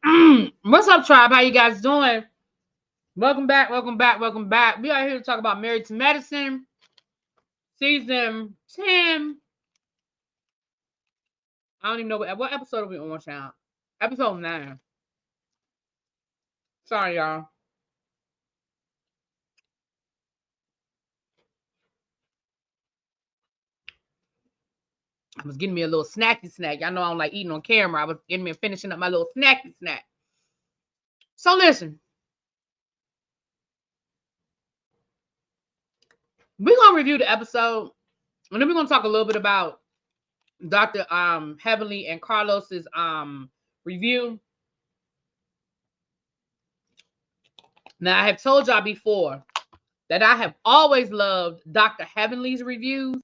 What's up, tribe? How you guys doing? Welcome back, welcome back, welcome back. We are here to talk about Married to Medicine, season 10. I don't even know what episode are we on, child. Episode 9. Sorry, y'all. I was getting me a little snacky snack. Y'all know I don't like eating on camera. I was getting me finishing up my little snacky snack. So listen, we're gonna review the episode, and then we're gonna talk a little bit about Dr. Heavenly and Carlos's review. Now, I have told y'all before that I have always loved Dr. Heavenly's reviews.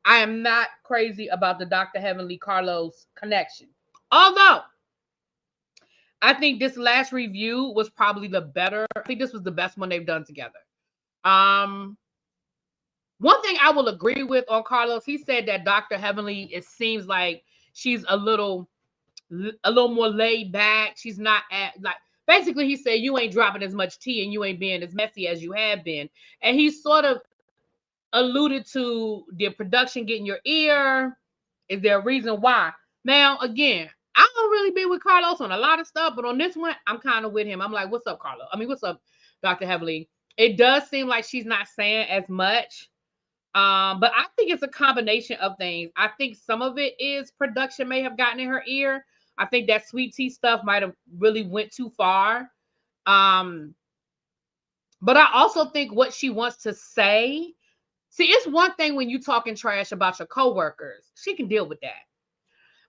I am not crazy about the Dr. Heavenly Carlos connection. Although, I think this last review was probably the better. I think this was the best one they've done together. One thing I will agree with on Carlos, he said that Dr. Heavenly, it seems like she's a little more laid back. She's not basically he said you ain't dropping as much tea and you ain't being as messy as you have been. And he sort of alluded to the production getting your ear. Is there a reason why? Now, again, I don't really be with Carlos on a lot of stuff, but on this one, I'm kind of with him. I'm like, what's up, Carlos? I mean, what's up, Dr. Heavenly? It does seem like she's not saying as much. But I think it's a combination of things. I think some of it is production may have gotten in her ear. I think that sweet tea stuff might have really went too far. But I also think what she wants to say. See, it's one thing when you talking trash about your coworkers. She can deal with that.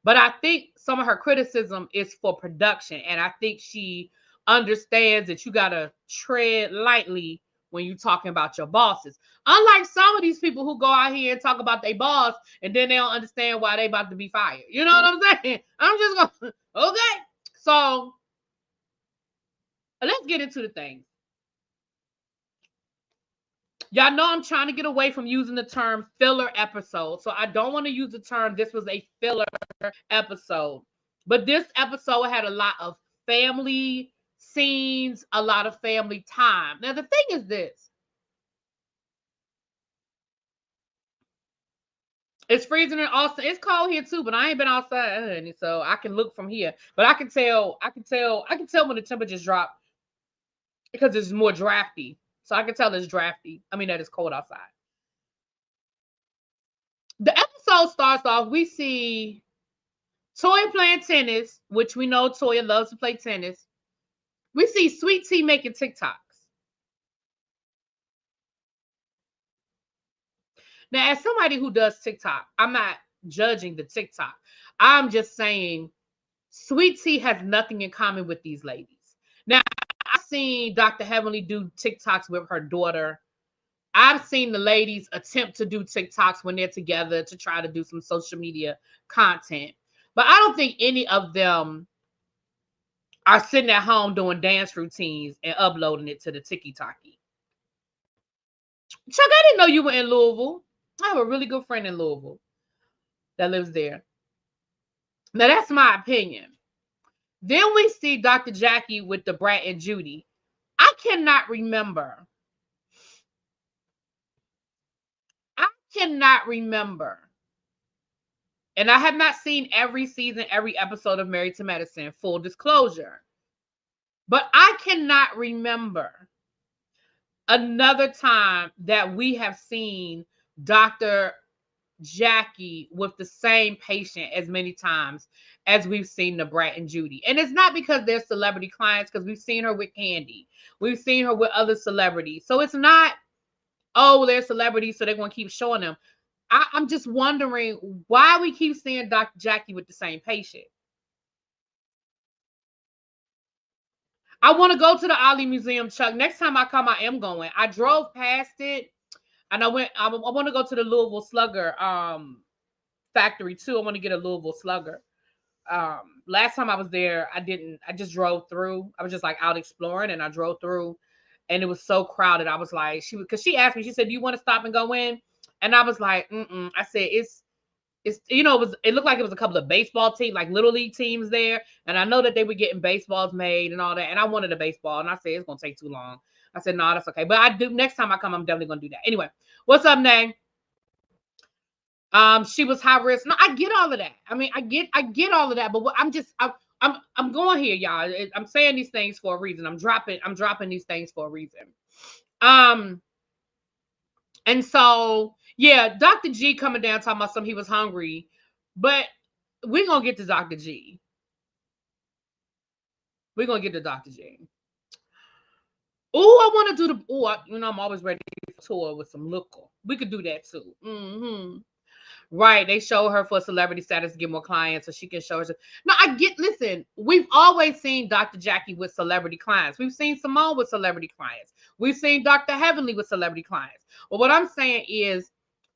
But I think some of her criticism is for production. And I think she understands that you got to tread lightly when you're talking about your bosses. Unlike some of these people who go out here and talk about their boss and then they don't understand why they about to be fired. You know what I'm saying? I'm just going, okay. So let's get into the things. Y'all know I'm trying to get away from using the term filler episode. So I don't want to use the term this was a filler episode. But this episode had a lot of family scenes, a lot of family time. Now, the thing is this. It's freezing in Austin. It's cold here too, but I ain't been outside, honey, so I can look from here. But I can tell when the temperatures drop because it's more drafty. So I can tell it's drafty. I mean that it's cold outside. The episode starts off, we see Toya playing tennis, which we know Toya loves to play tennis. We see Sweet Tea making TikToks. Now, as somebody who does TikTok, I'm not judging the TikTok. I'm just saying Sweet Tea has nothing in common with these ladies. Now, I've seen Dr. Heavenly do TikToks with her daughter. I've seen the ladies attempt to do TikToks when they're together to try to do some social media content. But I don't think any of them are sitting at home doing dance routines and uploading it to the TikTok. Chuck, I didn't know you were in Louisville. I have a really good friend in Louisville that lives there. Now, that's my opinion. Then we see Dr. Jackie with the Brat and Judy. I cannot remember. And I have not seen every season, every episode of Married to Medicine, full disclosure. But I cannot remember another time that we have seen Dr. Jackie with the same patient as many times as we've seen the Brat and Judy. And it's not because they're celebrity clients, because we've seen her with Candy. We've seen her with other celebrities. So it's not, oh, they're celebrities, so they're going to keep showing them. I'm just wondering why we keep seeing Dr. Jackie with the same patient. I want to go to the Ali Museum, Chuck. Next time I come, I am going. I drove past it, and I want to go to the Louisville Slugger factory too. I want to get a Louisville Slugger. Last time I was there, I just drove through. I was just like out exploring, and I drove through, and it was so crowded. I was like, because she asked me, she said, do you want to stop and go in? And I was like, I said, it's, it looked like it was a couple of baseball teams, like little league teams there. And I know that they were getting baseballs made and all that. And I wanted a baseball, and I said it's gonna take too long. I said, no, that's okay. But I do, next time I come, I'm definitely gonna do that. Anyway, what's up, Nay? She was high risk. No, I get all of that. I mean, I get all of that. But what I'm going here, y'all. I'm saying these things for a reason. I'm dropping these things for a reason. Um, and so yeah, Dr. G coming down talking about something he was hungry, but we're gonna get to Dr. G. We're gonna get to Dr. G. Oh, I want to do the. I'm always ready for a tour with some liquor. We could do that too. Right. They show her for celebrity status to get more clients so she can show her. No, listen, we've always seen Dr. Jackie with celebrity clients. We've seen Simone with celebrity clients. We've seen Dr. Heavenly with celebrity clients. But what I'm saying is,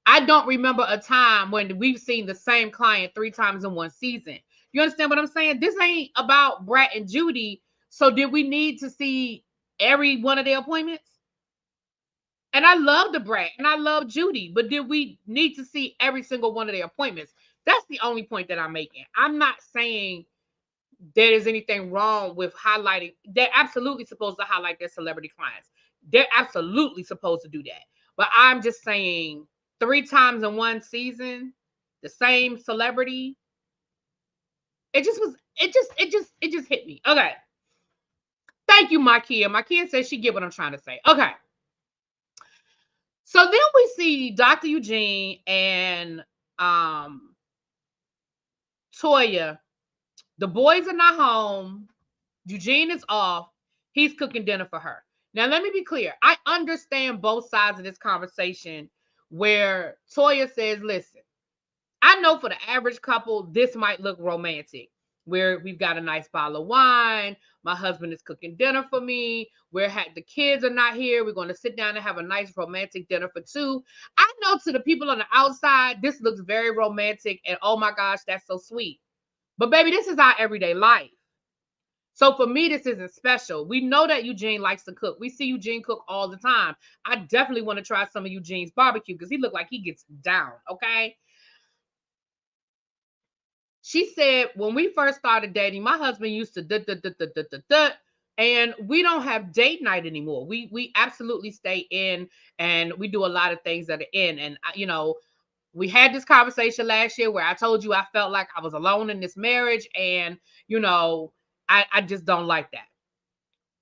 I don't remember a time when we've seen the same client 3 times in one season. You understand what I'm saying? This ain't about Brat and Judy. So did we need to see every one of their appointments? And I love the Brat and I love Judy, but did we need to see every single one of their appointments? That's the only point that I'm making. I'm not saying there is anything wrong with highlighting. They're absolutely supposed to highlight their celebrity clients. They're absolutely supposed to do that. But I'm just saying 3 times in one season, the same celebrity. It just hit me. Okay. Thank you, Makia. Makia says she get what I'm trying to say. Okay. So then we see Dr. Eugene and Toya. The boys are not home. Eugene is off. He's cooking dinner for her. Now, let me be clear. I understand both sides of this conversation where Toya says, listen, I know for the average couple, this might look romantic, where we've got a nice bottle of wine. My husband is cooking dinner for me. The kids are not here. We're going to sit down and have a nice romantic dinner for two. I know to the people on the outside, this looks very romantic and oh my gosh, that's so sweet. But baby, this is our everyday life. So for me, this isn't special. We know that Eugene likes to cook. We see Eugene cook all the time. I definitely want to try some of Eugene's barbecue because he looked like he gets down. Okay. She said, when we first started dating, my husband used to and we don't have date night anymore. We absolutely stay in and we do a lot of things that are in. And we had this conversation last year where I told you I felt like I was alone in this marriage, and I just don't like that.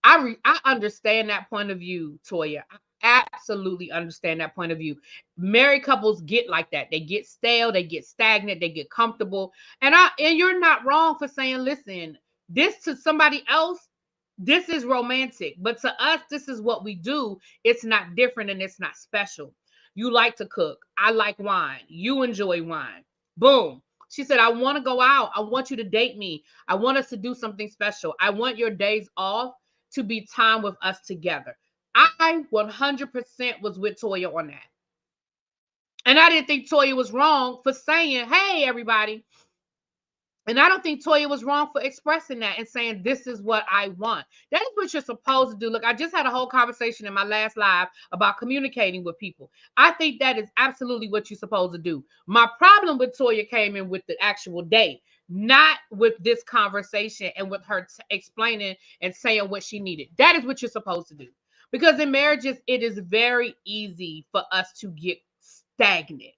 I understand that point of view, Toya. I absolutely understand that point of view. Married couples get like that. They get stale, they get stagnant, they get comfortable. And you're not wrong for saying, listen, this to somebody else, this is romantic. But to us, this is what we do. It's not different and it's not special. You like to cook. I like wine. You enjoy wine. Boom. She said, I want to go out. I want you to date me. I want us to do something special. I want your days off to be time with us together. I 100% was with Toya on that. And I didn't think Toya was wrong for saying, hey, everybody. And I don't think Toya was wrong for expressing that and saying, this is what I want. That is what you're supposed to do. Look, I just had a whole conversation in my last live about communicating with people. I think that is absolutely what you're supposed to do. My problem with Toya came in with the actual date, not with this conversation and with her explaining and saying what she needed. That is what you're supposed to do. Because in marriages, it is very easy for us to get stagnant.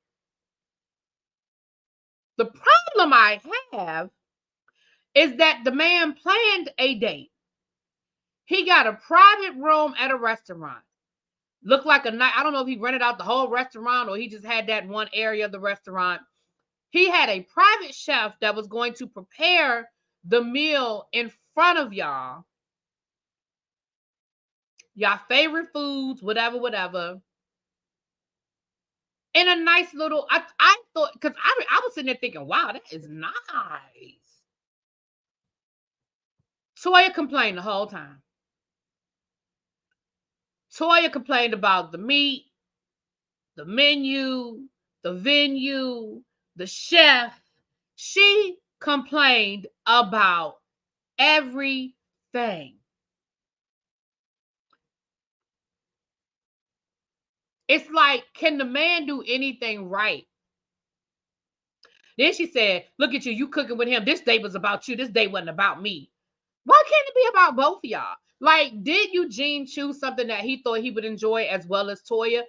The problem I have is that the man planned a date. He got a private room at a restaurant. Looked like a night. I don't know if he rented out the whole restaurant or he just had that one area of the restaurant. He had a private chef that was going to prepare the meal in front of y'all. Y'all favorite foods, whatever. In a nice little, I thought, because I was sitting there thinking, wow, that is nice. Toya complained the whole time. Toya complained about the meat, the menu, the venue, the chef. She complained about everything. It's like, can the man do anything right? Then she said, look at you, you cooking with him. This date was about you. This date wasn't about me. Why can't it be about both of y'all? Like, did Eugene choose something that he thought he would enjoy as well as Toya?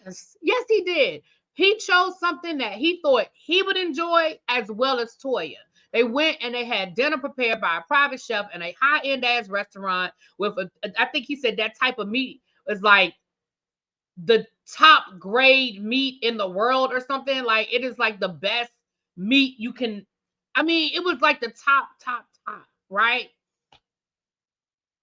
Yes. Yes, he did. He chose something that he thought he would enjoy as well as Toya. They went and they had dinner prepared by a private chef in a high-end ass restaurant with I think he said that type of meat was like the top grade meat in the world or something. Like, it is like the best meat you can. I mean, it was like the top, right?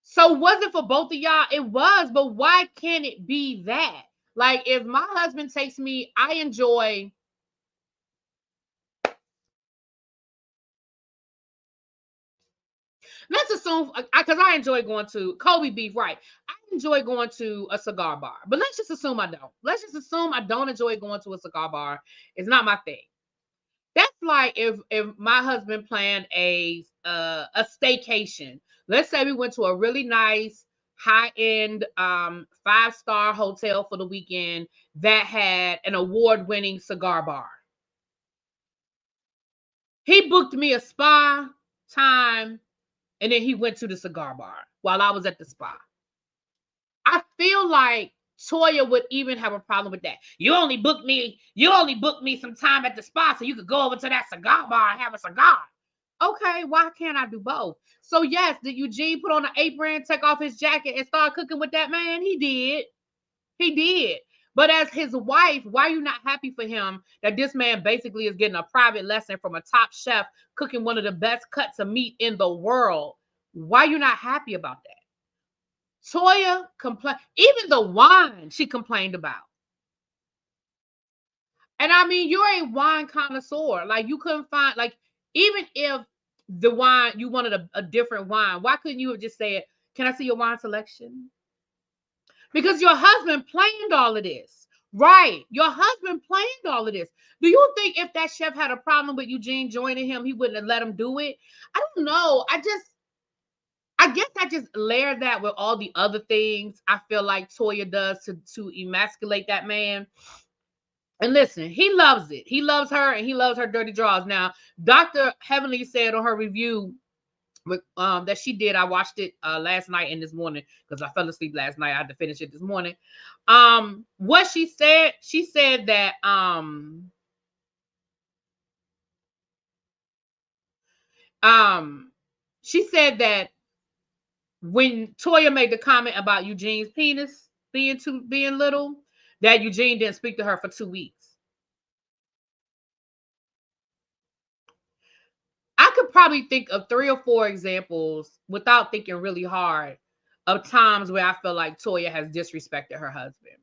So was it for both of y'all? It was, but why can't it be that? Like, if my husband takes me, I enjoy. Let's assume, because I enjoy going to Kobe beef, right? I enjoy going to a cigar bar, but let's just assume I don't. Let's just assume I don't enjoy going to a cigar bar. It's not my thing. That's like if my husband planned a staycation. Let's say we went to a really nice high-end 5-star hotel for the weekend that had an award-winning cigar bar. He booked me a spa time and then he went to the cigar bar while I was at the spa. I feel like Toya would even have a problem with that. You only booked me some time at the spa so you could go over to that cigar bar and have a cigar. Okay, why can't I do both? So yes, did Eugene put on an apron, take off his jacket, and start cooking with that man? He did. He did. But as his wife, why are you not happy for him that this man basically is getting a private lesson from a top chef cooking one of the best cuts of meat in the world? Why are you not happy about that? Toya complained, even the wine she complained about. And I mean, you're a wine connoisseur. Like, you couldn't find, like, even if the wine, you wanted a different wine, why couldn't you have just said, can I see your wine selection? Because your husband planned all of this. Right. Your husband planned all of this. Do you think if that chef had a problem with Eugene joining him, he wouldn't have let him do it? I don't know. I guess I just layer that with all the other things I feel like Toya does to emasculate that man. And listen, he loves it. He loves her and he loves her dirty draws. Now, Dr. Heavenly said on her review with that she did, I watched it last night and this morning because I fell asleep last night. I had to finish it this morning. What she said that she said that when Toya made the comment about Eugene's penis being little, that Eugene didn't speak to her for 2 weeks. I could probably think of 3 or 4 examples without thinking really hard of times where I feel like Toya has disrespected her husband.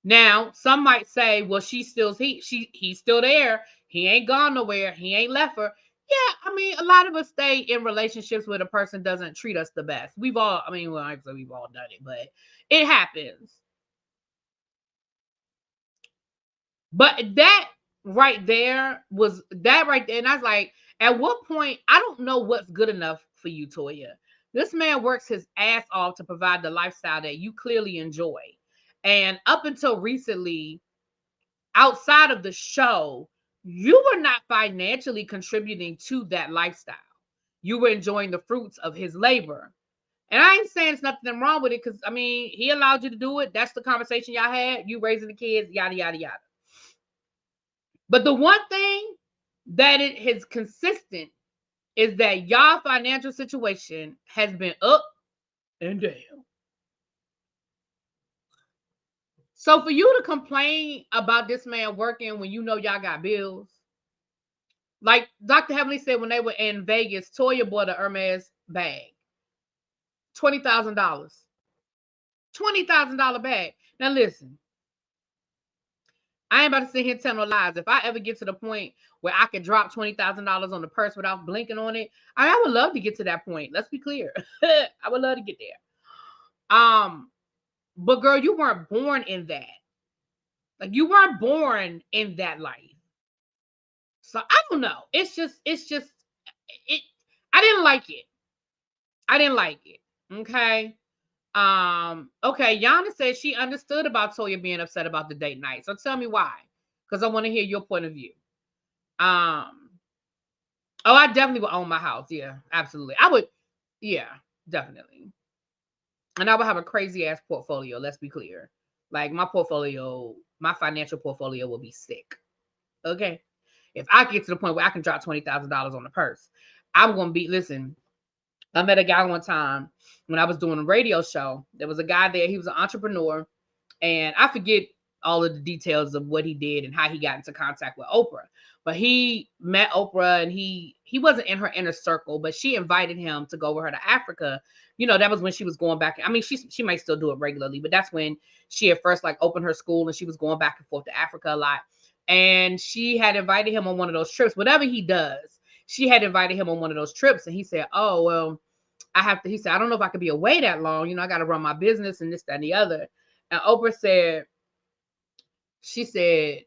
Now, some might say, well, he's still there. He ain't gone nowhere. He ain't left her. Yeah, I mean, a lot of us stay in relationships where the person doesn't treat us the best. We've all done it, but it happens. But that right there, and I was like, at what point, I don't know what's good enough for you, Toya. This man works his ass off to provide the lifestyle that you clearly enjoy. And up until recently, outside of the show, you were not financially contributing to that lifestyle. You were enjoying the fruits of his labor. And I ain't saying there's nothing wrong with it because, I mean, he allowed you to do it. That's the conversation y'all had. You raising the kids, yada, yada, yada. But the one thing that it is consistent is that y'all financial situation has been up and down. So for you to complain about this man working when you know y'all got bills, like Dr. Heavenly said when they were in Vegas, Toya bought a Hermes bag. $20,000. $20,000 bag. Now listen, I ain't about to sit here and tell no lies. If I ever get to the point where I can drop $20,000 on the purse without blinking on it, I would love to get to that point. Let's be clear. I would love to get there. But girl, you weren't born in that. Like, you weren't born in that life. So I don't know. It's just it. I didn't like it. I didn't like it. Okay. Okay, Yana said she understood about Toya being upset about the date night. So tell me why. Because I want to hear your point of view. Oh, I definitely would own my house. Yeah, absolutely. I would. Yeah, definitely. And I would have a crazy ass portfolio. Let's be clear. Like my portfolio, my financial portfolio will be sick. Okay. If I get to the point where I can drop $20,000 on the purse, I'm gonna be. Listen, I met a guy one time when I was doing a radio show. There was a guy there. He was an entrepreneur, and I forget all of the details of what he did and how he got into contact with Oprah. But he met Oprah, and he wasn't in her inner circle, but she invited him to go with her to Africa. You know, that was when she was going back. I mean, she might still do it regularly, but that's when she had first like opened her school, and she was going back and forth to Africa a lot. And she had invited him on one of those trips. Whatever he does, she had invited him on one of those trips, and he said, "Oh well, I have to." He said, "I don't know if I could be away that long. You know, I got to run my business and this, that, and the other." And Oprah said, she said,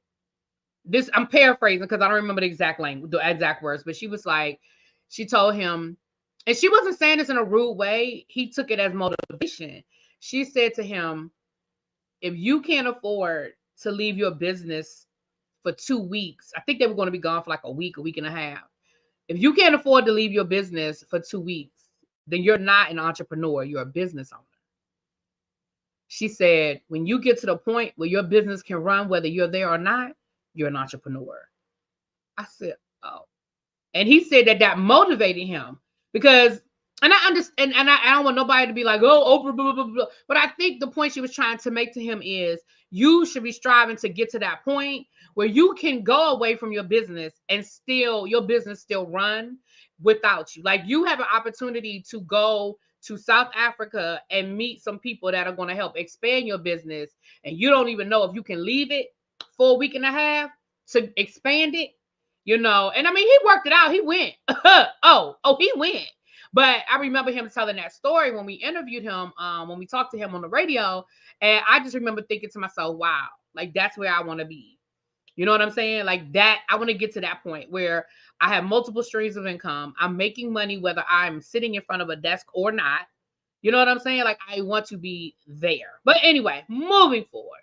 this, I'm paraphrasing because I don't remember the exact language, the exact words, but she was like, she told him, and she wasn't saying this in a rude way. He took it as motivation. She said to him, if you can't afford to leave your business for 2 weeks, I think they were going to be gone for like a week and a half. If you can't afford to leave your business for 2 weeks, then you're not an entrepreneur, you're a business owner. She said, when you get to the point where your business can run, whether you're there or not, you're an entrepreneur. I said, oh. And he said that motivated him because, and I understand, and I don't want nobody to be like, oh, Oprah, blah, blah, blah. But I think the point she was trying to make to him is you should be striving to get to that point where you can go away from your business and still, your business still run without you. Like you have an opportunity to go to South Africa and meet some people that are going to help expand your business. And you don't even know if you can leave it for a week and a half to expand it, you know. And I mean, he worked it out. He went. He went. But I remember him telling that story when we interviewed him, when we talked to him on the radio. And I just remember thinking to myself, wow, like that's where I want to be. You know what I'm saying? Like that, I want to get to that point where I have multiple streams of income. I'm making money whether I'm sitting in front of a desk or not. You know what I'm saying? Like I want to be there. But anyway, moving forward.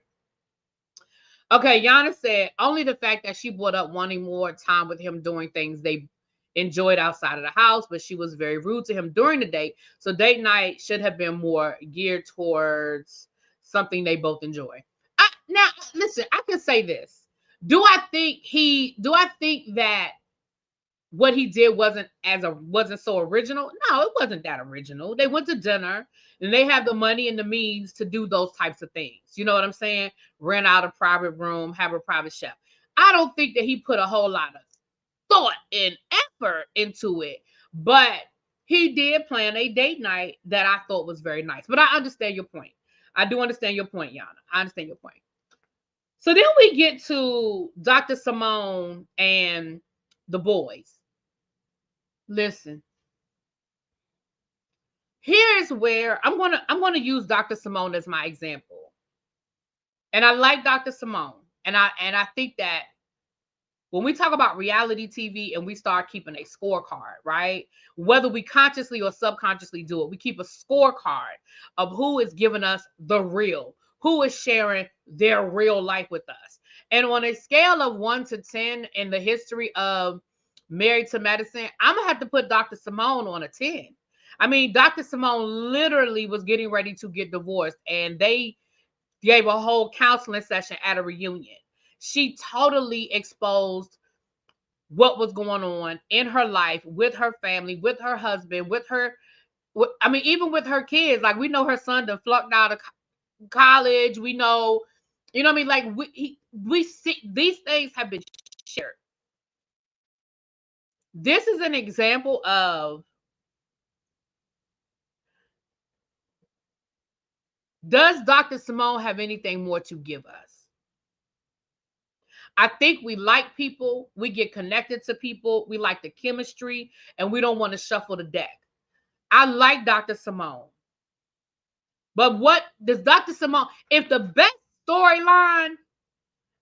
Okay, Yana said only the fact that she brought up wanting more time with him doing things they enjoyed outside of the house, but she was very rude to him during the date. So date night should have been more geared towards something they both enjoy. Now, listen, I can say this. Do I think that what he did wasn't so original? No, it wasn't that original. They went to dinner and they have the money and the means to do those types of things. You know what I'm saying? Rent out a private room, have a private chef. I don't think that he put a whole lot of thought and effort into it, but he did plan a date night that I thought was very nice. But I understand your point. I do understand your point, Yana. I understand your point. So then we get to Dr. Simone and the boys. Listen, here's where I'm gonna use Dr. Simone as my example. And I like Dr. Simone. And I think that when we talk about reality TV and we start keeping a scorecard, right? Whether we consciously or subconsciously do it, we keep a scorecard of who is giving us the real, who is sharing their real life with us. And on a scale of 1 to 10 in the history of Married to Medicine, I'm going to have to put Dr. Simone on a 10. I mean, Dr. Simone literally was getting ready to get divorced, and they gave a whole counseling session at a reunion. She totally exposed what was going on in her life with her family, with her husband, with her. I mean, even with her kids. Like we know her son done flunked out of college. We know, you know what I mean? Like we see these things have been shared. This is an example of, does Dr. Simone have anything more to give us? I think we like people, we get connected to people, we like the chemistry, and we don't want to shuffle the deck. I like Dr. Simone. But what does Dr. Simone, if the best storyline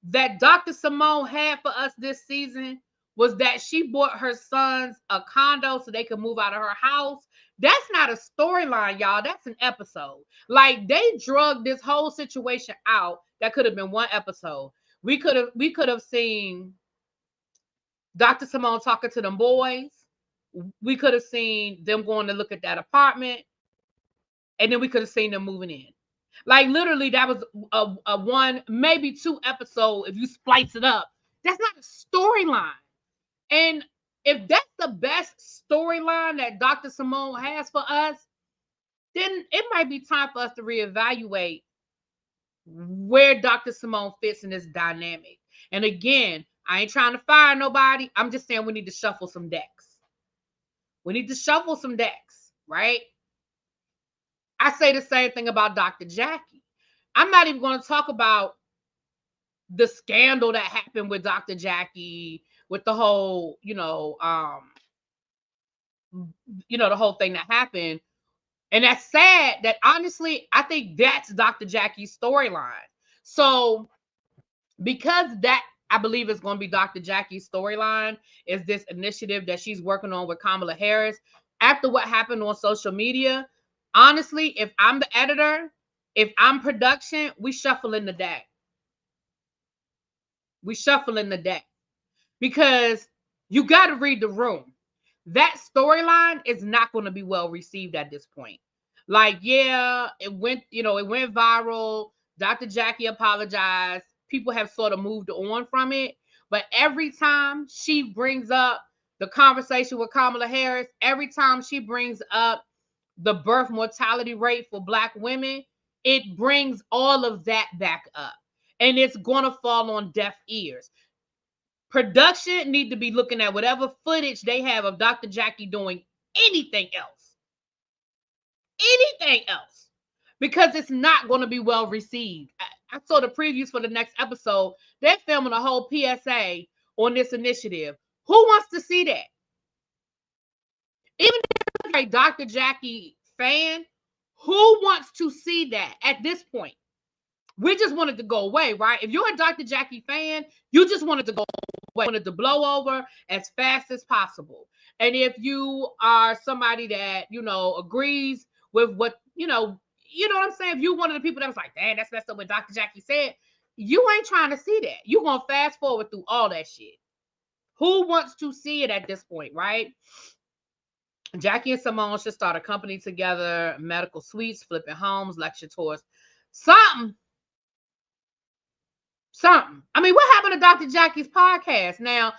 that Dr. Simone had for us this season was that she bought her sons a condo so they could move out of her house, that's not a storyline, y'all. That's an episode. Like they drug this whole situation out. That could have been one episode. We could have seen Dr. Simone talking to them boys. We could have seen them going to look at that apartment, and then we could have seen them moving in. Like literally, that was a one, maybe 2 episode. If you splice it up, that's not a storyline. And if that's the best storyline that Dr. Simone has for us, then it might be time for us to reevaluate where Dr. Simone fits in this dynamic. And again, I ain't trying to fire nobody. I'm just saying we need to shuffle some decks. We need to shuffle some decks, right? I say the same thing about Dr. Jackie. I'm not even going to talk about the scandal that happened with Dr. Jackie, with the whole, the whole thing that happened. And that's sad that honestly, I think that's Dr. Jackie's storyline. So because that, I believe is going to be Dr. Jackie's storyline, is this initiative that she's working on with Kamala Harris. After what happened on social media, honestly, if I'm the editor, if I'm production, we shuffling the deck. We shuffling the deck. Because you got to read the room. That storyline is not going to be well received at this point. Like, yeah, it went viral. Dr. Jackie apologized. People have sort of moved on from it. But every time she brings up the conversation with Kamala Harris, every time she brings up the birth mortality rate for Black women, it brings all of that back up. And it's going to fall on deaf ears. Production need to be looking at whatever footage they have of Dr. Jackie doing anything else. Anything else. Because it's not going to be well received. I saw the previews for the next episode. They're filming a whole PSA on this initiative. Who wants to see that? Even if you're a Dr. Jackie fan, who wants to see that at this point? We just wanted to go away, right? If you're a Dr. Jackie fan, you just wanted to go away. Wanted to blow over as fast as possible. And if you are somebody that, agrees with what, you know what I'm saying? If you're one of the people that was like, damn, that's messed up what Dr. Jackie said, you ain't trying to see that. You're going to fast forward through all that shit. Who wants to see it at this point, right? Jackie and Simone should start a company together, medical suites, flipping homes, lecture tours, something. I mean, what happened to Dr. Jackie's podcast? Now,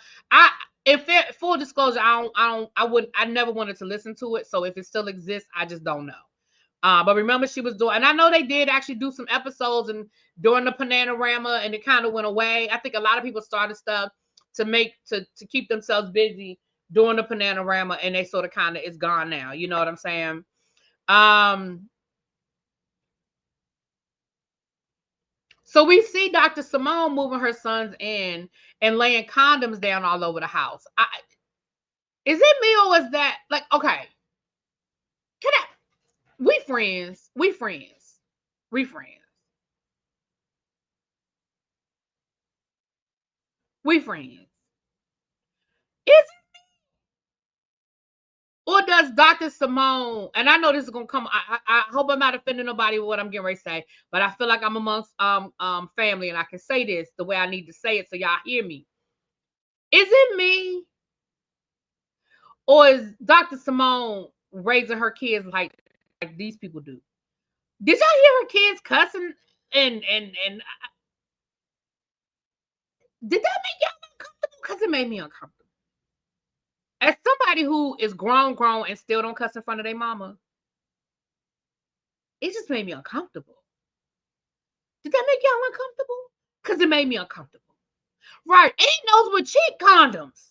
full disclosure, I never wanted to listen to it. So if it still exists, I just don't know. But remember, she was doing, and I know they did actually do some episodes and during the Panorama, and it kind of went away. I think a lot of people started stuff to keep themselves busy during the Panorama, and they sort of kind of is gone now. You know what I'm saying? So we see Dr. Simone moving her sons in and laying condoms down all over the house. Is it me or is that like, okay? We friends. We friends. We friends. Is Or does Dr. Simone, and I know this is gonna come, I hope I'm not offending nobody with what I'm getting ready to say, but I feel like I'm amongst family and I can say this the way I need to say it so y'all hear me. Is it me? Or is Dr. Simone raising her kids like these people do? Did y'all hear her kids cussing and did that make y'all uncomfortable? Because it made me uncomfortable. As somebody who is grown and still don't cuss in front of their mama, it just made me uncomfortable. Did that make y'all uncomfortable? Because it made me uncomfortable. Right. Ain't those with cheap condoms.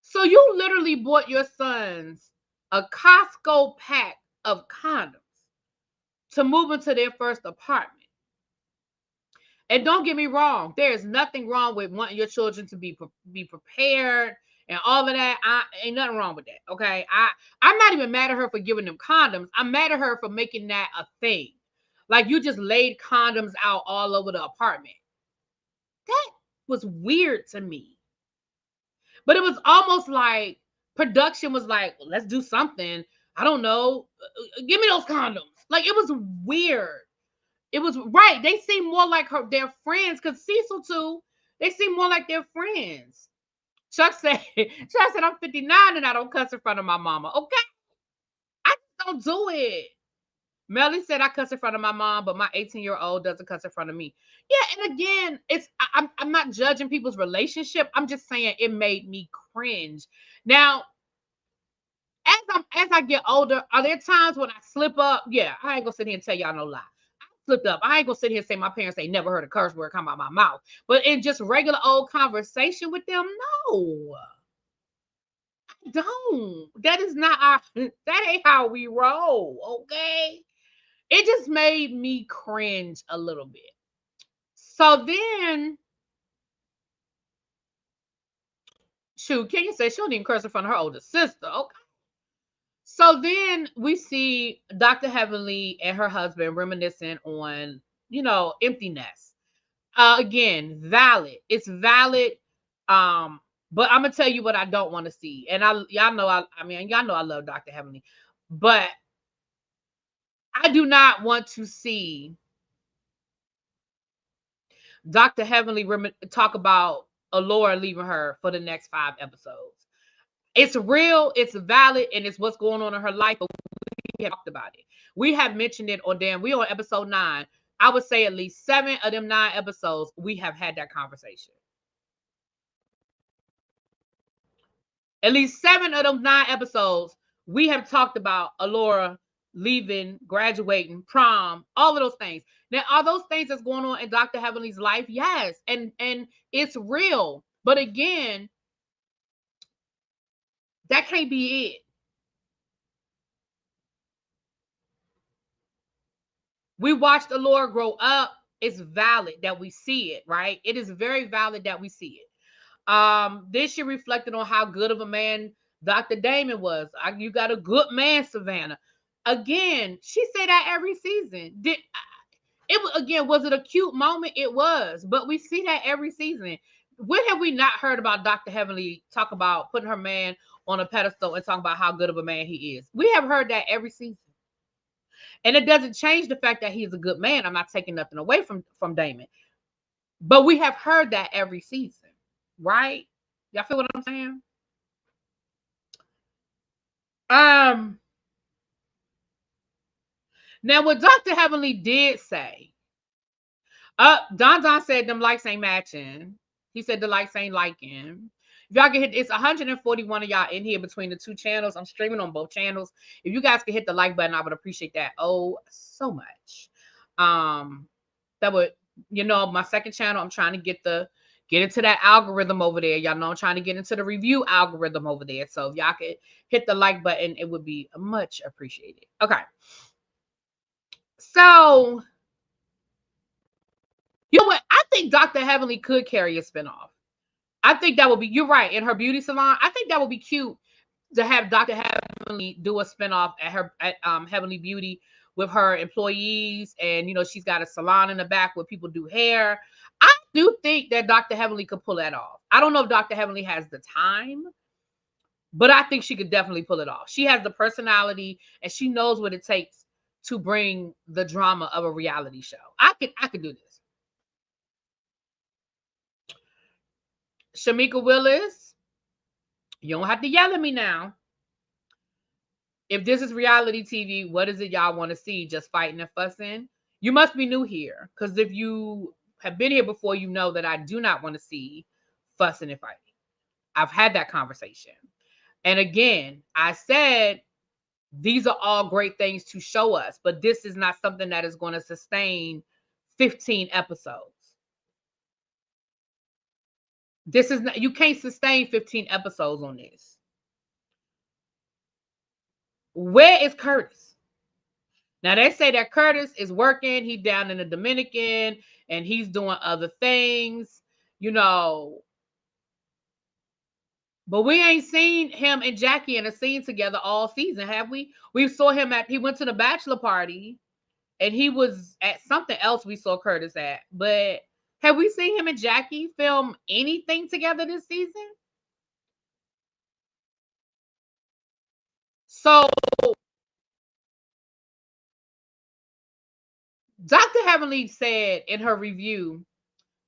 So you literally bought your sons a Costco pack of condoms to move into their first apartment. And don't get me wrong, there is nothing wrong with wanting your children to be prepared and all of that. Ain't nothing wrong with that. Okay. I'm not even mad at her for giving them condoms. I'm mad at her for making that a thing. Like you just laid condoms out all over the apartment. That was weird to me. But it was almost like production was like, let's do something. I don't know. Give me those condoms. Like it was weird. It was right. They seem more like their friends, because Cecil too. They seem more like their friends. Chuck said, I'm 59 and I don't cuss in front of my mama. Okay. I just don't do it. Melly said I cuss in front of my mom, but my 18-year-old doesn't cuss in front of me. Yeah, and again, I'm not judging people's relationship. I'm just saying it made me cringe. Now, as I get older, are there times when I slip up? Yeah, I ain't gonna sit here and tell y'all no lie. I slipped up. I ain't gonna sit here and say my parents ain't never heard a curse word come out my mouth. But in just regular old conversation with them, no. Don't. That is not that ain't how we roll, okay? It just made me cringe a little bit. So then, shoot, Kenya said she don't even curse in front of her older sister. Okay. So then we see Dr. Heavenly and her husband reminiscing on, empty nest. Again, valid. It's valid. But I'm gonna tell you what I don't want to see. And y'all know y'all know I love Dr. Heavenly, but I do not want to see Dr. Heavenly talk about Alora leaving her for the next 5 episodes. It's real, it's valid, and it's what's going on in her life. But we have talked about it. We have mentioned it we on episode 9. I would say at least 7 of them 9 episodes, we have had that conversation. At least 7 of them 9 episodes, we have talked about Alora leaving, graduating, prom, all of those things. Now, are those things that's going on in Dr. Heavenly's life? Yes. And it's real. But again, that can't be it. We watched Alora grow up. It's valid that we see it, right? It is very valid that we see it. This year reflected on how good of a man Dr. Damon was. You got a good man, Savannah. Again, she said that every season. Was it a cute moment? It was, but we see that every season. When have we not heard about Dr. Heavenly talk about putting her man on a pedestal and talking about how good of a man he is? We have heard that every season. And it doesn't change the fact that he's a good man. I'm not taking nothing away from Damon. But we have heard that every season, right? Y'all feel what I'm saying? Now what Dr. Heavenly did say, Don said them likes ain't matching. He said the likes ain't liking. If y'all can hit, it's 141 of y'all in here between the 2 channels. I'm streaming on both channels. If you guys can hit the like button, I would appreciate that. Oh, so much. That would, my second channel, I'm trying to get into that algorithm over there. Y'all know I'm trying to get into the review algorithm over there. So if y'all could hit the like button, it would be much appreciated. Okay. So, you know what? I think Dr. Heavenly could carry a spinoff. I think that would be, you're right, in her beauty salon. I think that would be cute to have Dr. Heavenly do a spinoff at Heavenly Beauty with her employees. And, she's got a salon in the back where people do hair. I do think that Dr. Heavenly could pull that off. I don't know if Dr. Heavenly has the time, but I think she could definitely pull it off. She has the personality and she knows what it takes to bring the drama of a reality show. I could do this. Shamika Willis, you don't have to yell at me now. If this is reality TV, what is it y'all want to see? Just fighting and fussing? You must be new here, because if you have been here before, you know that I do not want to see fussing and fighting. I've had that conversation. And again, I said these are all great things to show us, but this is not something that is going to sustain 15 episodes. This is not, you can't sustain 15 episodes on this. Where is Curtis? Now they say that Curtis is working. He's down in the Dominican and he's doing other things, But we ain't seen him and Jackie in a scene together all season, have we? We saw him he went to the bachelor party and he was at something else we saw Curtis at. But have we seen him and Jackie film anything together this season? So Dr. Heavenly said in her review,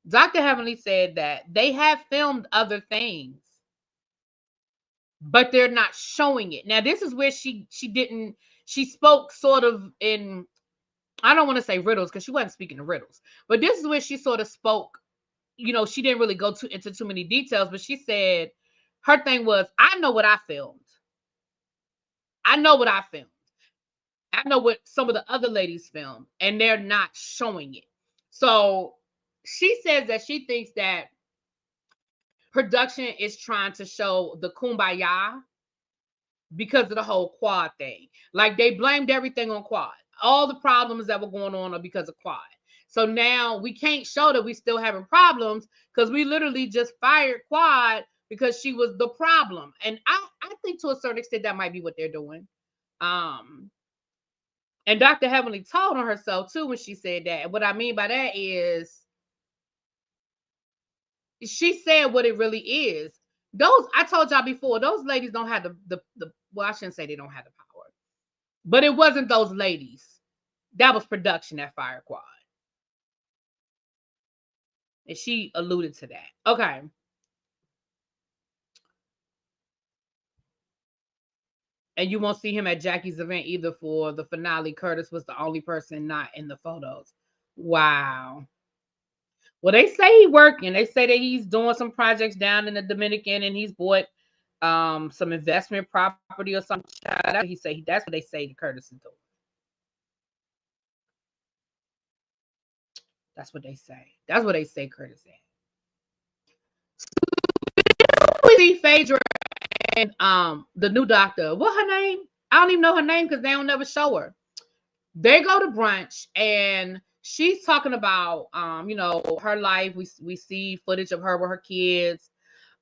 Dr. Heavenly said that they have filmed other things but they're not showing it. Now, this is where she spoke sort of in, I don't want to say riddles because she wasn't speaking in riddles, but this is where she sort of spoke, she didn't really go into too many details, but she said her thing was, I know what I filmed. I know what I filmed. I know what some of the other ladies filmed, and they're not showing it. So she says that she thinks that production is trying to show the kumbaya because of the whole quad thing. Like, they blamed everything on quad. All the problems that were going on are because of quad. So now we can't show that we still having problems because we literally just fired quad because she was the problem. And I think to a certain extent that might be what they're doing. And Dr. Heavenly told on herself too when she said that. What I mean by that is she said what it really is. Those, I told y'all before, those ladies don't have the well, I shouldn't say they don't have the power, but it wasn't those ladies. That was production that fired quad. And she alluded to that. Okay. And you won't see him at Jackie's event either for the finale. Curtis was the only person not in the photos. Wow. Well, they say he's working. They say that he's doing some projects down in the Dominican, and he's bought some investment property or something. That's what he say. That's what they say that Curtis is doing. That's what they say. That's what they say Curtis is. We see Phaedra and the new doctor. What her name? I don't even know her name because they don't never show her. They go to brunch and she's talking about her life. We see footage of her with her kids.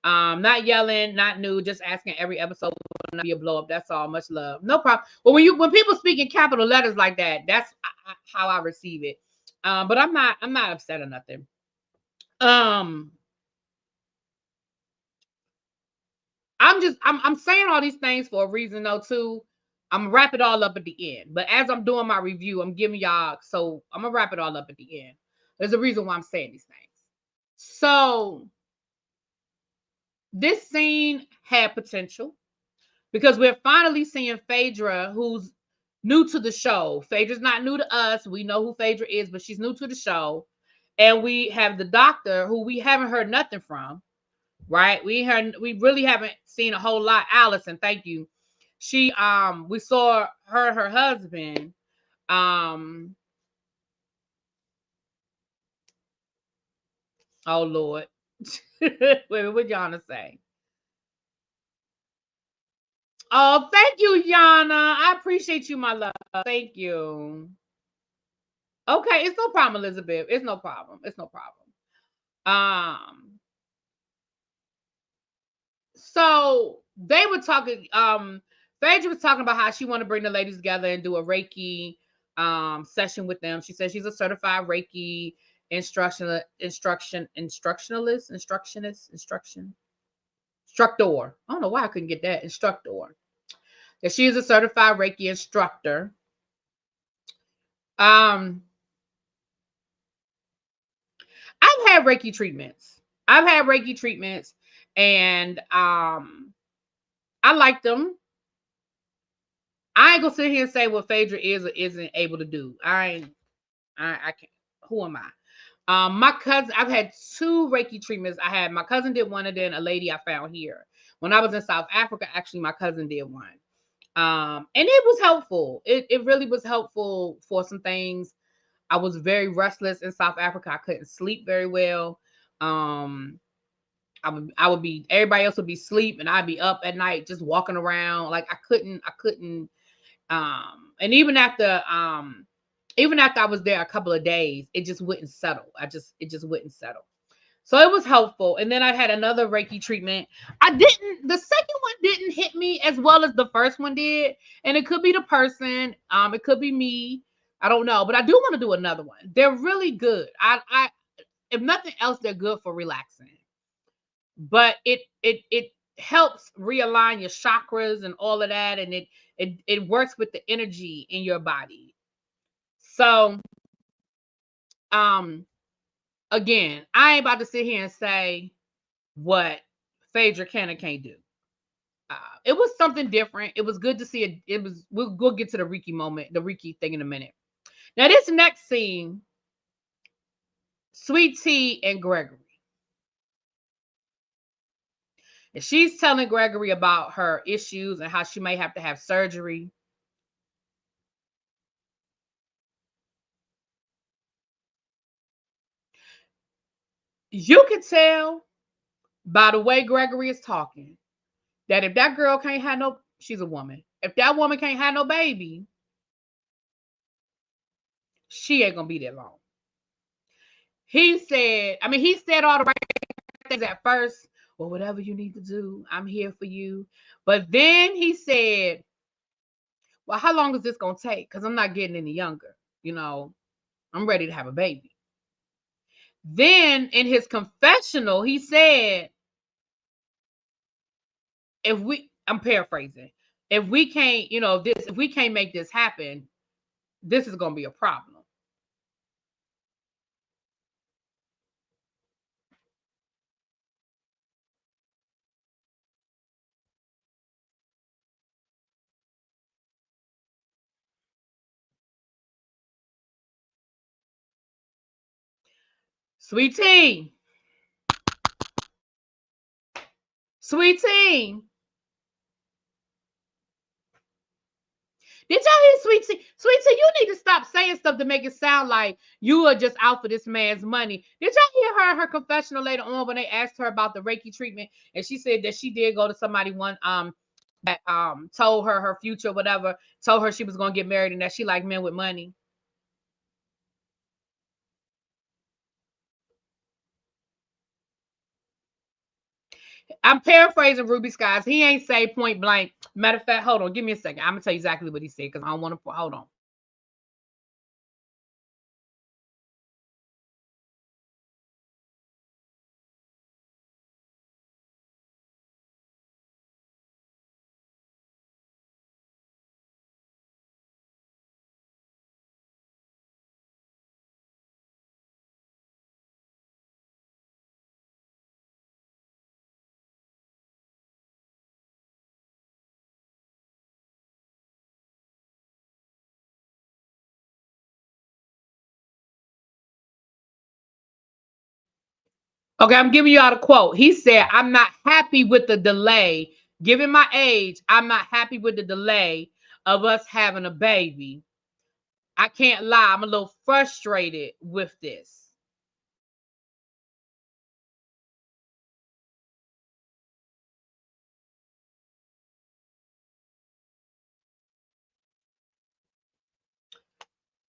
Not yelling, not nude, just asking every episode to be a blow up. That's all. Much love. No problem. But when people speak in capital letters like that, that's how I receive it. But I'm not upset or nothing. I'm saying all these things for a reason though too. I'm gonna wrap it all up at the end. But as I'm doing my review, I'm giving y'all, so I'm gonna wrap it all up at the end. There's a reason why I'm saying these things. So this scene had potential because we're finally seeing Phaedra, who's new to the show. Phaedra's not new to us. We know who Phaedra is, but she's new to the show. And we have the doctor who we haven't heard nothing from, right? We really haven't seen a whole lot. Allison, thank you. She we saw her husband. Oh Lord. Wait, what y'all say? Oh, thank you, Yana. I appreciate you, my love. Thank you. Okay, it's no problem, Elizabeth. It's no problem. It's no problem. So they were talking. Phaedra was talking about how she want to bring the ladies together and do a Reiki session with them. She says she's a certified Reiki instructionist. I don't know why I couldn't get that. Instructor. That she is a certified Reiki instructor. I've had Reiki treatments. And I like them. I ain't gonna sit here and say what Phaedra is or isn't able to do. I can't. Who am I? My cousin, I've had 2 Reiki treatments. My cousin did one, and then a lady I found here. When I was in South Africa, actually, my cousin did one. And it was helpful. It really was helpful for some things. I was very restless in South Africa. I couldn't sleep very well. I would be, everybody else would be asleep and I'd be up at night just walking around. Like I couldn't and even after I was there a couple of days, it just wouldn't settle. It just wouldn't settle. So it was helpful. And then I had another Reiki treatment. The second one didn't hit me as well as the first one did. And it could be the person, it could be me. I don't know, but I do want to do another one. They're really good. If nothing else, they're good for relaxing. But it helps realign your chakras and all of that, and it works with the energy in your body. So again, I ain't about to sit here and say what Phaedra can and can't do. it was something different. It was good to see it. It was. We'll get to the Ricky moment, the Ricky thing in a minute. Now this next scene, Sweet Tea and Gregory. And she's telling Gregory about her issues and how she may have to have surgery. You can tell by the way Gregory is talking that if that girl can't have no, she's a woman. If that woman can't have no baby, she ain't gonna be there long. He said, I mean, he said all the right things at first. Well, whatever you need to do, I'm here for you. But then he said, well, how long is this gonna take? Because I'm not getting any younger. You know, I'm ready to have a baby. Then in his confessional, he said, I'm paraphrasing, if we can't, if we can't make this happen, this is gonna be a problem. Sweet tea. Sweet tea. Did y'all hear Sweet Tea? Sweet Tea, you need to stop saying stuff to make it sound like you are just out for this man's money. Did y'all hear her confessional later on when they asked her about the Reiki treatment? And she said that she did go to somebody that told her her future, whatever, told her she was gonna get married and that she liked men with money. I'm paraphrasing Ruby Skies. He ain't say point blank. Matter of fact, hold on, give me a second. I'm gonna tell you exactly what he said because I don't want to hold on. Okay, I'm giving you out a quote. He said, I'm not happy with the delay. Given my age, I'm not happy with the delay of us having a baby. I can't lie. I'm a little frustrated with this.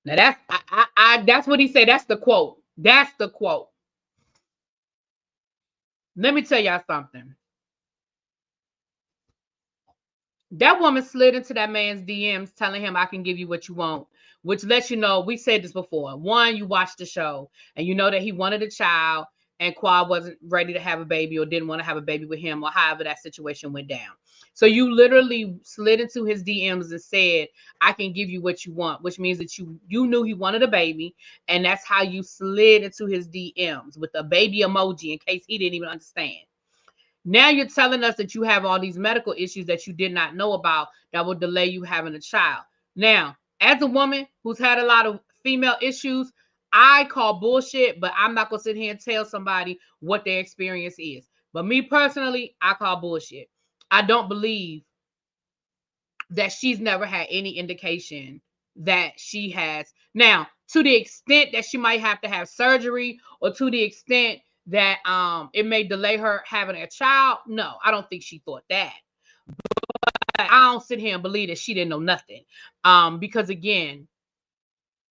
Now that's what he said. That's the quote. That's the quote. Let me tell y'all something. That woman slid into that man's DMs telling him I can give you what you want, which lets you know, we said this before. One, you watched the show and you know that he wanted a child and Quad wasn't ready to have a baby or didn't want to have a baby with him or however that situation went down. So you literally slid into his DMs and said, I can give you what you want, which means that you knew he wanted a baby. And that's how you slid into his DMs with a baby emoji in case he didn't even understand. Now you're telling us that you have all these medical issues that you did not know about that will delay you having a child. Now, as a woman who's had a lot of female issues, I call bullshit, but I'm not going to sit here and tell somebody what their experience is. But me personally, I call bullshit. I don't believe that she's never had any indication that she has. Now, to the extent that she might have to have surgery or to the extent that it may delay her having a child, no, I don't think she thought that. But I don't sit here and believe that she didn't know nothing. Because again,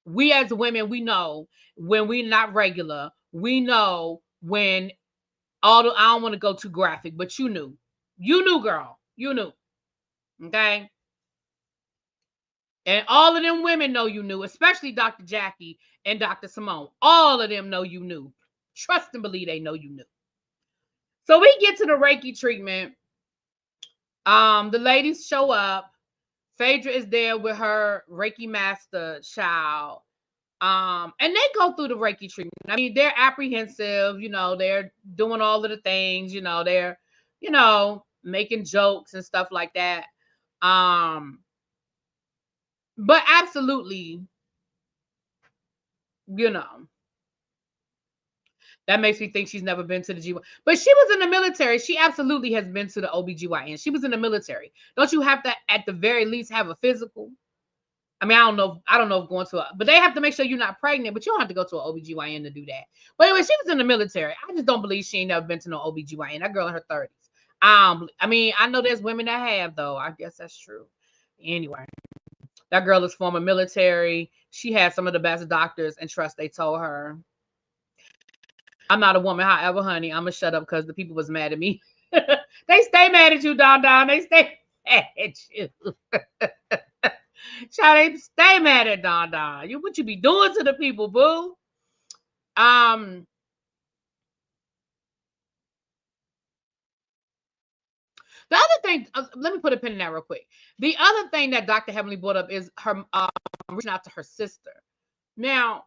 we as women, we know when we're not regular, we know when all the, I don't want to go too graphic, but you knew, girl, you knew. Okay. And all of them women know you knew, especially Dr. Jackie and Dr. Simone. All of them know you knew. Trust and believe they know you knew. So we get to the Reiki treatment. The ladies show up. Phaedra is there with her Reiki master child. And they go through the Reiki treatment. I mean, they're apprehensive, they're doing all of the things, they're, making jokes and stuff like that. But absolutely, you know, that makes me think she's never been to the GYN. But she was in the military. She absolutely has been to the OBGYN. She was in the military. Don't you have to, at the very least, have a physical? I mean, I don't know. I don't know if going to but they have to make sure you're not pregnant, but you don't have to go to an OBGYN to do that. But anyway, she was in the military. I just don't believe she ain't never been to no OBGYN. That girl in her 30s. I mean, I know there's women that have, though. I guess that's true. Anyway, that girl is former military. She had some of the best doctors, and trust, they told her. I'm not a woman, however, honey. I'm going to shut up because the people was mad at me. They stay mad at you, Don Don. They stay mad at you. Child, they stay mad at Don Don. What you be doing to the people, boo? The other thing, let me put a pin in that real quick. The other thing that Dr. Heavenly brought up is her reaching out to her sister. Now,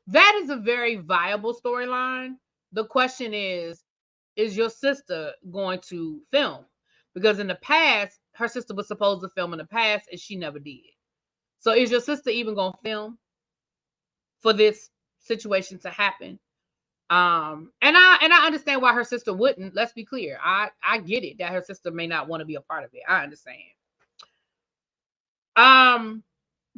that is a very viable storyline. The question is your sister going to film? Because in the past, her sister was supposed to film in the past, and she never did. So is your sister even going to film for this situation to happen? And I understand why her sister wouldn't. Let's be clear. I get it that her sister may not want to be a part of it. I understand.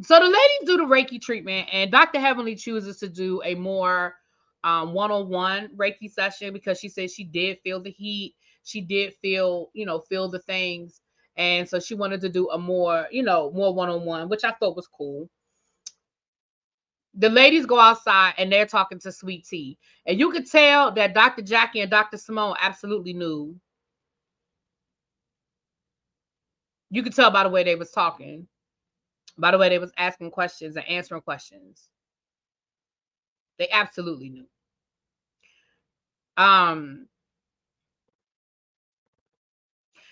So the ladies do the Reiki treatment, and Dr. Heavenly chooses to do a more one-on-one Reiki session because she said she did feel the heat. She did feel, feel the things. And so she wanted to do a more, more one-on-one, which I thought was cool. The ladies go outside and they're talking to Sweet Tea. And you could tell that Dr. Jackie and Dr. Simone absolutely knew. You could tell by the way they was talking, by the way they was asking questions and answering questions. They absolutely knew.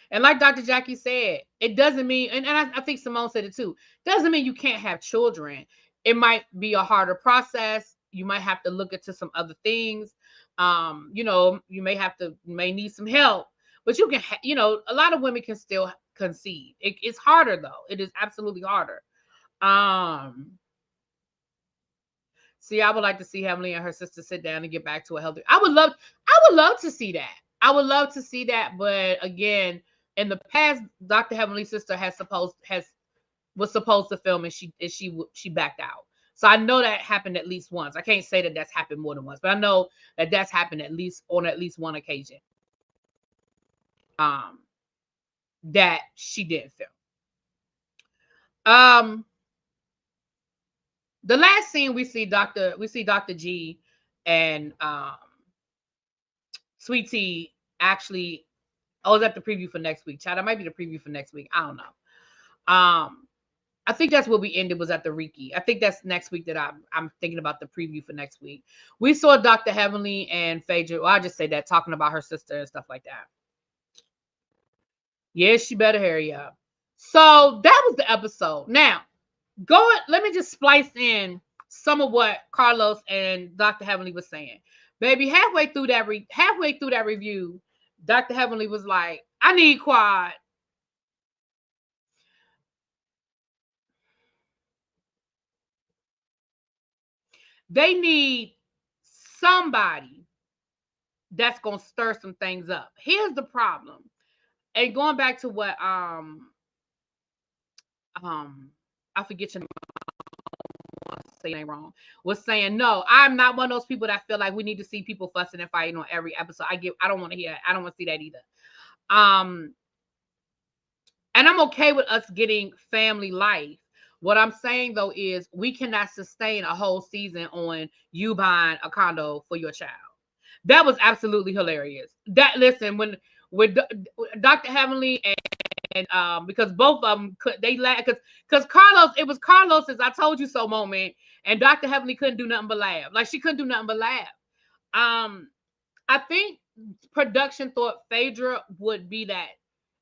And like Dr. Jackie said, it doesn't mean, and I think Simone said it too, doesn't mean you can't have children. It might be a harder process. You might have to look into some other things. You may need some help, but you can, a lot of women can still conceive. It's harder though. It is absolutely harder. See, I would like to see Heavenly and her sister sit down and get back to a healthy. I would love to see that. I would love to see that, but again, in the past, Dr. Heavenly's sister was supposed to film, and she backed out. So I know that happened at least once. I can't say that that's happened more than once, but I know that that's happened at least one occasion. That she didn't film. The last scene we see Dr. G and Sweet Tea actually. Oh, is that the preview for next week? Chad, that might be the preview for next week. I don't know. I think that's where we ended, was at the Reiki. I think that's next week that I'm thinking about the preview for next week. We saw Dr. Heavenly and Phaedra. Well, I just say that, talking about her sister and stuff like that. Yes, she better hurry up. So that was the episode. Now, let me just splice in some of what Carlos and Dr. Heavenly was saying. Baby, halfway through that review, Dr. Heavenly was like, I need quad. They need somebody that's going to stir some things up. Here's the problem. And going back to what I forget your name, say your name wrong, was saying, no, I'm not one of those people that feel like we need to see people fussing and fighting on every episode. I don't want to hear it. I don't want to see that either. And I'm okay with us getting family life. What I'm saying though is we cannot sustain a whole season on you buying a condo for your child. That was absolutely hilarious. Listen, when with Dr. Heavenly and because both of them they laugh because it was Carlos's I told you so moment, and Dr. Heavenly couldn't do nothing but laugh. Like, she couldn't do nothing but laugh. I think production thought Phaedra would be that.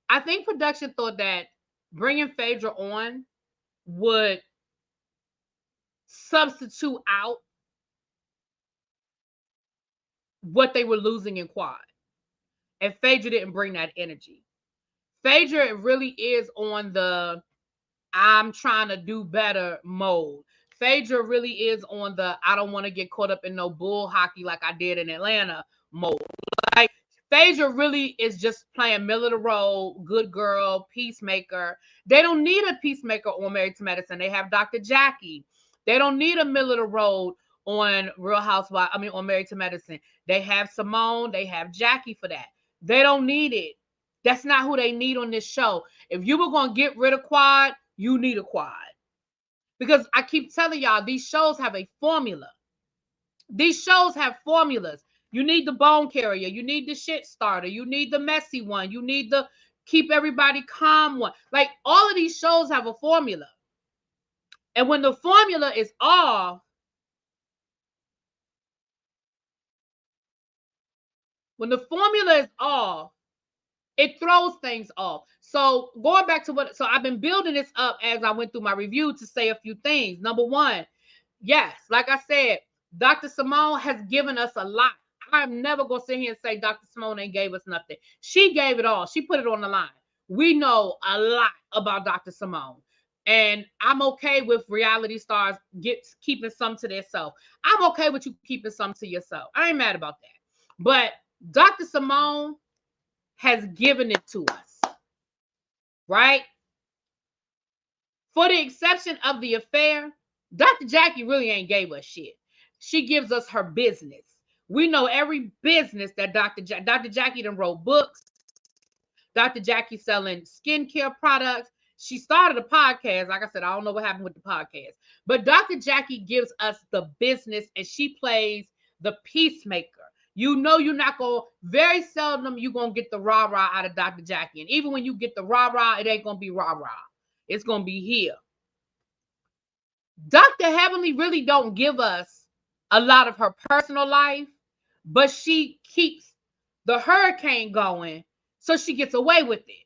I think production thought that bringing Phaedra on would substitute out what they were losing in Quad. And Phaedra didn't bring that energy. Phaedra really is on the I'm trying to do better mode. Phaedra really is on the I don't want to get caught up in no bull hockey like I did in Atlanta mode. Like Phaedra really is just playing middle of the road, good girl, peacemaker. They don't need a peacemaker on Married to Medicine. They have Dr. Jackie. They don't need a middle of the road on Real Housewives. I mean, on Married to Medicine. They have Simone. They have Jackie for that. They don't need it. That's not who they need on this show. If you were going to get rid of Quad, you need a Quad. Because I keep telling y'all, these shows have a formula. These shows have formulas. You need the bone carrier. You need the shit starter. You need the messy one. You need the keep everybody calm one. Like all of these shows have a formula. And when the formula is off, it throws things off. So going back to so I've been building this up as I went through my review to say a few things. Number one, yes, like I said, Dr. Simone has given us a lot. I'm never going to sit here and say Dr. Simone ain't gave us nothing. She gave it all. She put it on the line. We know a lot about Dr. Simone. And I'm okay with reality stars keeping some to themselves. I'm okay with you keeping some to yourself. I ain't mad about that. But Dr. Simone has given it to us, right? For the exception of The Affair, Dr. Jackie really ain't gave us shit. She gives us her business. We know every business that Dr. Jackie done wrote books. Dr. Jackie selling skincare products. She started a podcast. Like I said, I don't know what happened with the podcast. But Dr. Jackie gives us the business and she plays the peacemaker. You know you're not going to, very seldom you're going to get the rah-rah out of Dr. Jackie. And even when you get the rah-rah, it ain't going to be rah-rah. It's going to be here. Dr. Heavenly really don't give us a lot of her personal life, but she keeps the hurricane going so she gets away with it.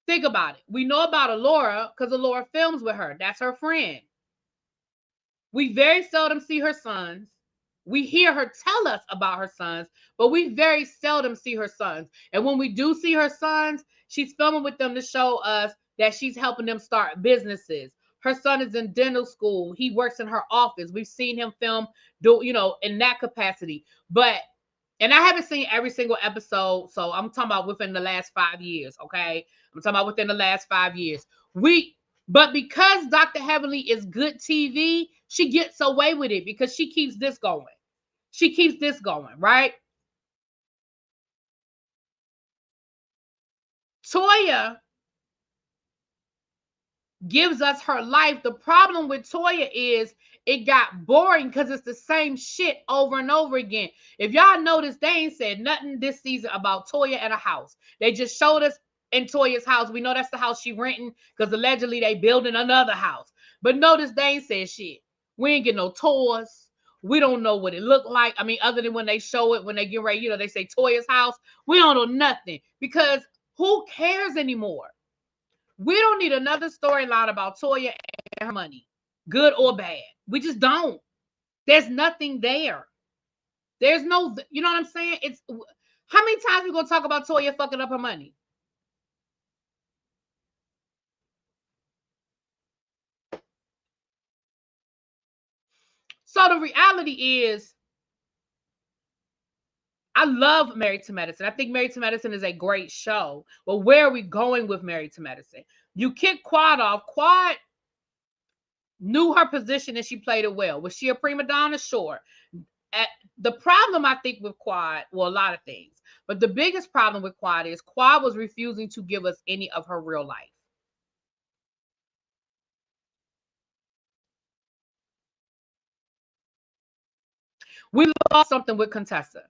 Think about it. We know about Alora because Alora films with her. That's her friend. We very seldom see her sons. We hear her tell us about her sons, but we very seldom see her sons. And when we do see her sons, she's filming with them to show us that she's helping them start businesses. Her son is in dental school. He works in her office. We've seen him film, in that capacity. And I haven't seen every single episode, so I'm talking about within the last 5 years, okay? I'm talking about within the last 5 years. But because Dr. Heavenly is good TV, she gets away with it because she keeps this going. She keeps this going, right? Toya gives us her life. The problem with Toya is it got boring because it's the same shit over and over again. If y'all notice, they ain't said nothing this season about Toya and a house. They just showed us in Toya's house. We know that's the house she renting because allegedly they building another house. But notice they ain't said shit. We ain't get no tours. We don't know what it looked like. I mean, other than when they show it, when they get ready, they say Toya's house. We don't know nothing because who cares anymore? We don't need another storyline about Toya and her money, good or bad. We just don't. There's nothing there. There's no, you know what I'm saying? It's how many times we gonna talk about Toya fucking up her money? So the reality is, I love Married to Medicine. I think Married to Medicine is a great show. But where are we going with Married to Medicine? You kick Quad off. Quad knew her position and she played it well. Was she a prima donna? Sure. The problem I think with Quad, well, a lot of things, but the biggest problem with Quad is Quad was refusing to give us any of her real life. We lost something with Contessa.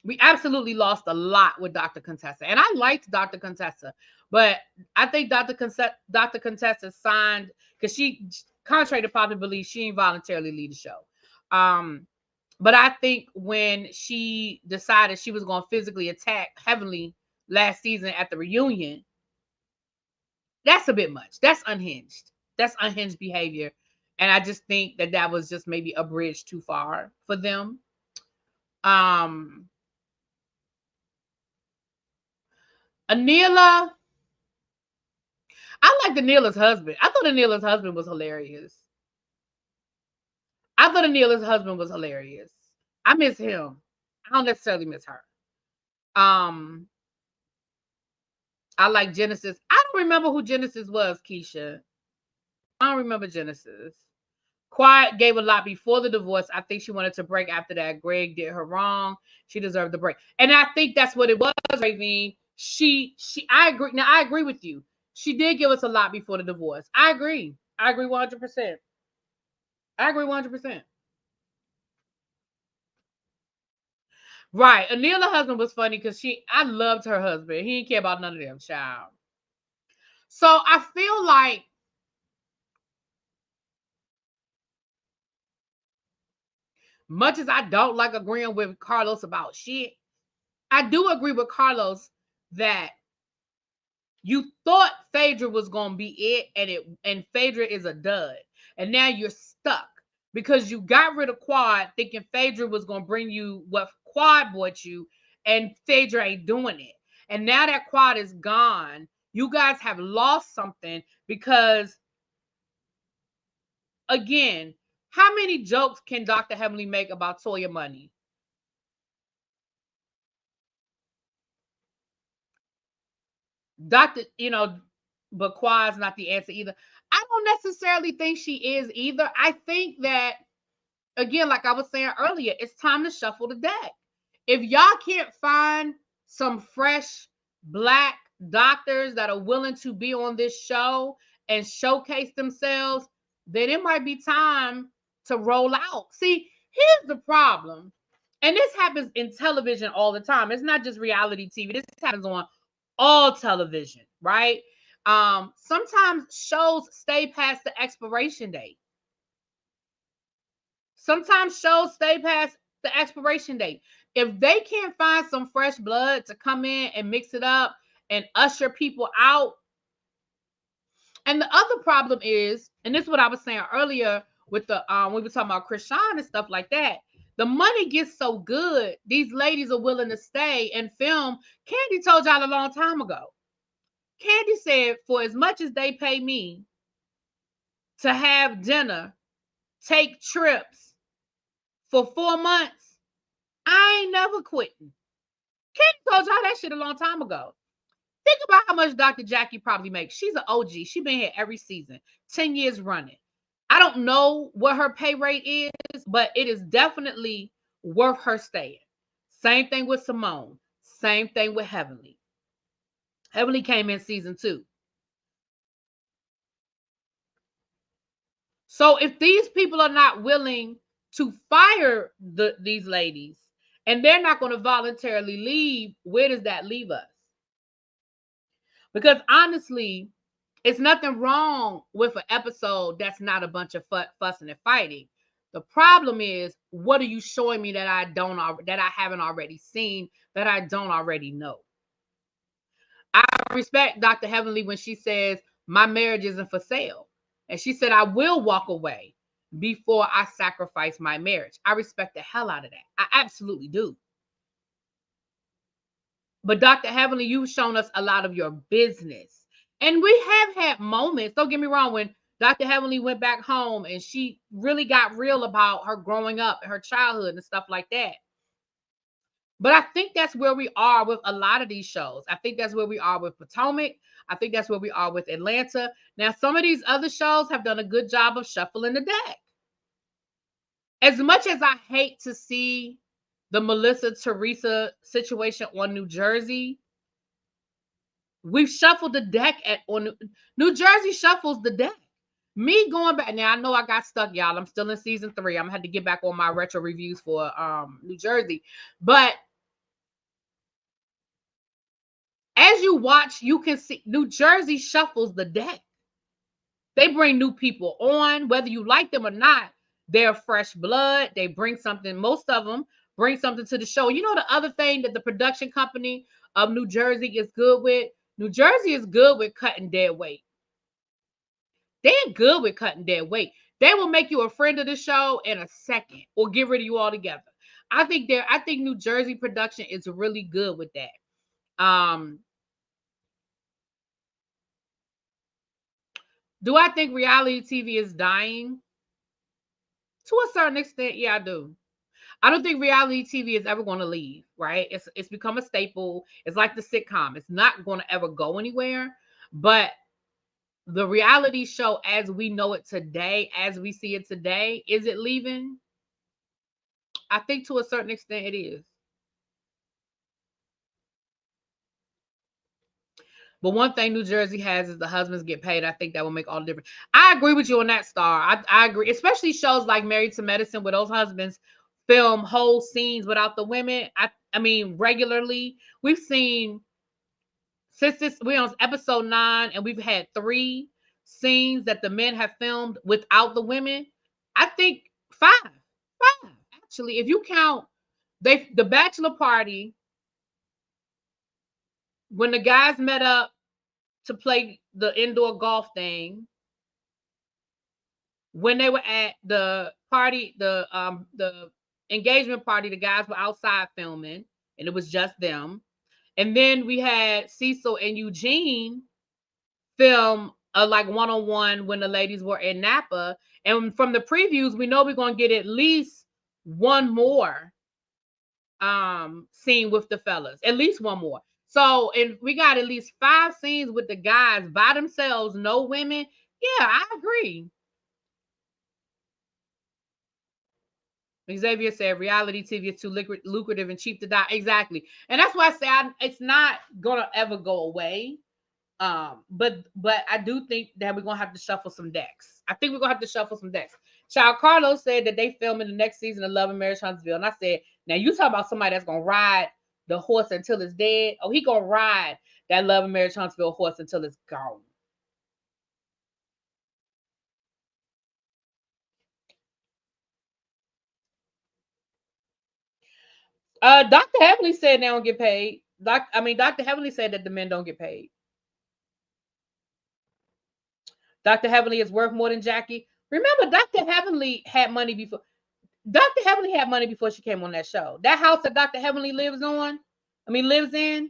We absolutely lost a lot with Dr. Contessa. And I liked Dr. Contessa, but I think Dr. Contessa signed because she, contrary to popular belief, she didn't voluntarily leave the show. But I think when she decided she was going to physically attack Heavenly last season at the reunion, that's a bit much. That's unhinged. That's unhinged behavior. And I just think that was just maybe a bridge too far for them. Anila, I like Anila's husband. I thought Anila's husband was hilarious. I miss him. I don't necessarily miss her. Um, I like Genesis. I don't remember who Genesis was, Keisha. I don't remember Genesis. Quiet gave a lot before the divorce. I think she wanted to break after that. Greg did her wrong. She deserved the break. And I think that's what it was, Ravine. I agree. Now, I agree with you. She did give us a lot before the divorce. I agree. I agree 100%. I agree 100%. Right. Anila's husband was funny because I loved her husband. He didn't care about none of them, child. So I feel like much as I don't like agreeing with Carlos about shit, I do agree with Carlos that you thought Phaedra was gonna be and Phaedra is a dud. And now you're stuck because you got rid of Quad thinking Phaedra was gonna bring you what Quad bought you, and Phaedra ain't doing it. And now that Quad is gone, you guys have lost something because again, how many jokes can Dr. Heavenly make about Toya money? Doctor, but Quad's not the answer either. I don't necessarily think she is either. I think that, again, like I was saying earlier, it's time to shuffle the deck. If y'all can't find some fresh black doctors that are willing to be on this show and showcase themselves, then it might be time to roll out. See, here's the problem. And this happens in television all the time. It's not just reality TV. This happens on all television, right? Sometimes shows stay past the expiration date. Sometimes shows stay past the expiration date. If they can't find some fresh blood to come in and mix it up and usher people out. And the other problem is, and this is what I was saying earlier with the we were talking about Krishan and stuff like that. The money gets so good, these ladies are willing to stay and film. Candy told y'all a long time ago. Candy said, for as much as they pay me to have dinner, take trips for 4 months, I ain't never quitting. Candy told y'all that shit a long time ago. Think about how much Dr. Jackie probably makes. She's an OG. She's been here every season, 10 years running. I don't know what her pay rate is, but it is definitely worth her staying. Same thing with Simone. Same thing with Heavenly. Heavenly came in season 2. So if these people are not willing to fire these ladies and they're not going to voluntarily leave, where does that leave us? Because honestly, it's nothing wrong with an episode that's not a bunch of fussing and fighting. The problem is, what are you showing me that I haven't already seen, that I don't already know? I respect Dr. Heavenly when she says my marriage isn't for sale. And she said, I will walk away before I sacrifice my marriage. I respect the hell out of that. I absolutely do. But Dr. Heavenly, you've shown us a lot of your business. And we have had moments, don't get me wrong, when Dr. Heavenly went back home and she really got real about her growing up, her childhood and stuff like that. But I think that's where we are with a lot of these shows. I think that's where we are with Potomac. I think that's where we are with Atlanta. Now, some of these other shows have done a good job of shuffling the deck. As much as I hate to see the Melissa Teresa situation on New Jersey, we've shuffled the deck on New Jersey shuffles the deck. Me going back now, I know I got stuck, y'all. I'm still in season 3. I'm gonna have to get back on my retro reviews for New Jersey. But as you watch, you can see New Jersey shuffles the deck. They bring new people on, whether you like them or not. They're fresh blood. They bring something. Most of them bring something to the show. You know, the other thing that the production company of New Jersey is good with? New Jersey is good with cutting dead weight. They're good with cutting dead weight. They will make you a friend of the show in a second or get rid of you altogether. I think New Jersey production is really good with that. Do I think reality TV is dying? To a certain extent, yeah, I do. I don't think reality TV is ever going to leave, right? It's become a staple. It's like the sitcom. It's not going to ever go anywhere. But the reality show as we know it today, as we see it today, is it leaving? I think to a certain extent it is. But one thing New Jersey has is the husbands get paid. I think that will make all the difference. I agree with you on that, Star. I agree, especially shows like Married to Medicine, where those husbands film whole scenes without the women. I mean, regularly we've seen since we're on episode 9, and we've had 3 scenes that the men have filmed without the women. I think 5 actually, if you count the bachelor party when the guys met up to play the indoor golf thing, when they were at the party, the engagement party, the guys were outside filming, and it was just them. And then we had Cecil and Eugene film a like one-on-one when the ladies were in Napa. And from the previews, we know we're gonna get at least one more scene with the fellas, at least one more. So, and we got at least 5 scenes with the guys by themselves, no women. Yeah, I agree. Xavier said reality TV is too lucrative and cheap to die. Exactly. And that's why I say it's not gonna ever go away. But I do think that we're gonna have to shuffle some decks. I think we're gonna have to shuffle some decks. Child Carlos said that they filming the next season of Love and Marriage Huntsville. And I said, now you talk about somebody that's gonna ride the horse until it's dead. Oh, he gonna ride that Love and Marriage Huntsville horse until it's gone. Dr. Heavenly said they don't get paid. Dr. Heavenly said that the men don't get paid. Dr. Heavenly is worth more than Jackie. Remember, Dr. Heavenly had money before. Dr. Heavenly had money before she came on that show. That house that Dr. Heavenly lives in,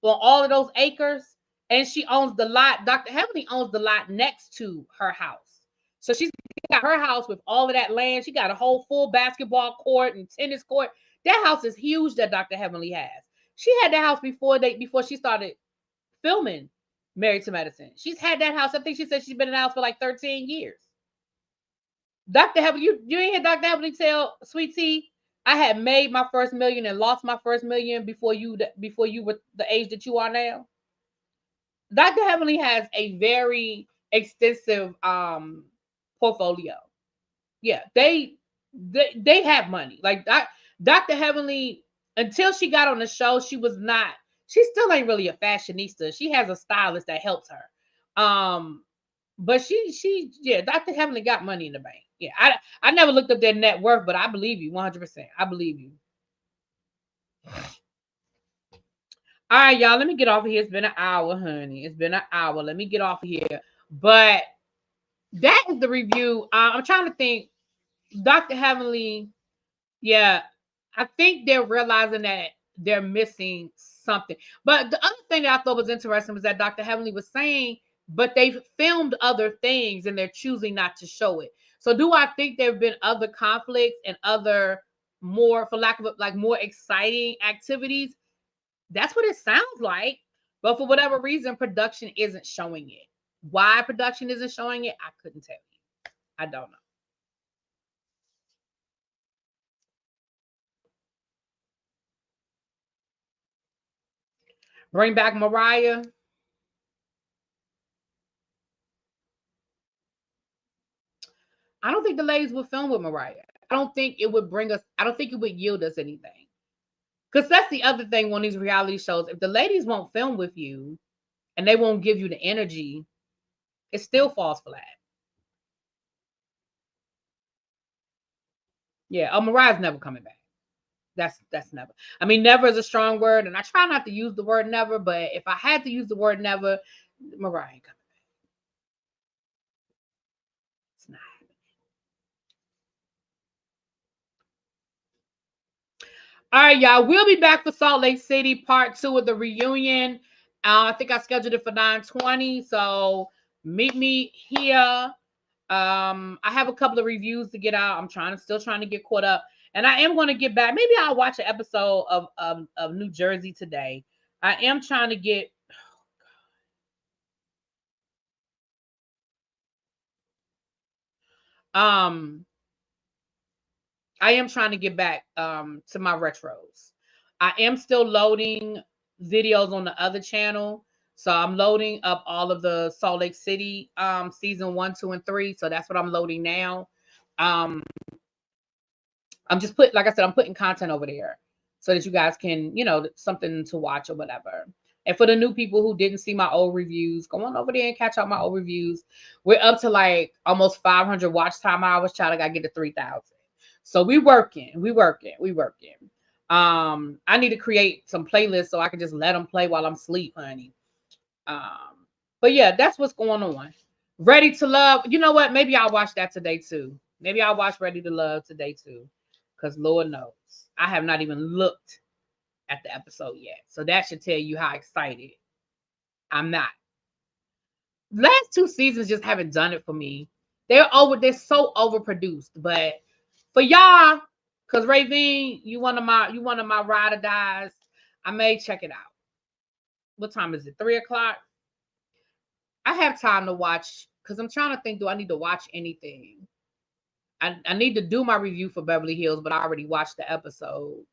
on all of those acres, and she owns the lot. Dr. Heavenly owns the lot next to her house. So she's got her house with all of that land. She got a whole full basketball court and tennis court. That house is huge that Dr. Heavenly has. She had that house before she started filming Married to Medicine. She's had that house. I think she said she's been in the house for like 13 years. Dr. Heavenly, you ain't hear Dr. Heavenly tell Sweet Tea, I had made my first million and lost my first million before you were the age that you are now. Dr. Heavenly has a very extensive portfolio. Yeah, they have money. Like Dr. Heavenly, until she got on the show, she still ain't really a fashionista. She has a stylist that helps her. But yeah, Dr. Heavenly got money in the bank. Yeah, I never looked up their net worth, but I believe you 100%. I believe you. All right, y'all, let me get off of here. It's been an hour, honey. It's been an hour. Let me get off of here. But that is the review. I'm trying to think. Dr. Heavenly, yeah, I think they're realizing that they're missing something. But the other thing that I thought was interesting was that Dr. Heavenly was saying, but they've filmed other things and they're choosing not to show it. So do I think there have been other conflicts and other more, for lack of like more exciting activities? That's what it sounds like. But for whatever reason, production isn't showing it. Why production isn't showing it, I couldn't tell you. I don't know. Bring back Mariah. I don't think the ladies would film with Mariah. I don't think it would I don't think it would yield us anything. Because that's the other thing on these reality shows. If the ladies won't film with you and they won't give you the energy, it still falls flat. Yeah, Mariah's never coming back. That's never. I mean, never is a strong word, and I try not to use the word never, but if I had to use the word never, Mariah ain't coming back. It's not. All right, y'all. We'll be back for Salt Lake City, part 2 of the reunion. I think I scheduled it for 9:20. So Meet me here. I have a couple of reviews to get out. I'm still trying to get caught up, and I am going to get back. Maybe I'll watch an episode of New Jersey today. I am trying to get. Um, I am trying to get back to my retros. I am still loading videos on the other channel. So I'm loading up all of the Salt Lake City season 1, 2, and 3. So that's what I'm loading now. Um I'm just like I said, I'm putting content over there so that you guys can, something to watch or whatever. And for the new people who didn't see my old reviews, go on over there and catch out my old reviews. We're up to like almost 500 watch time hours. Child, I gotta get to 3,000. So we working. I need to create some playlists so I can just let them play while I'm asleep, honey. But yeah, that's what's going on. Ready to Love. You know what? Maybe I'll watch that today too. Maybe I'll watch Ready to Love today too. Because Lord knows, I have not even looked at the episode yet. So that should tell you how excited I'm not. Last two seasons just haven't done it for me. They're so overproduced. But for y'all, because Raven, you one of my ride or dies, I may check it out. What time is it? 3 o'clock? I have time to watch because I'm trying to think, do I need to watch anything? I need to do my review for Beverly Hills, but I already watched the episode.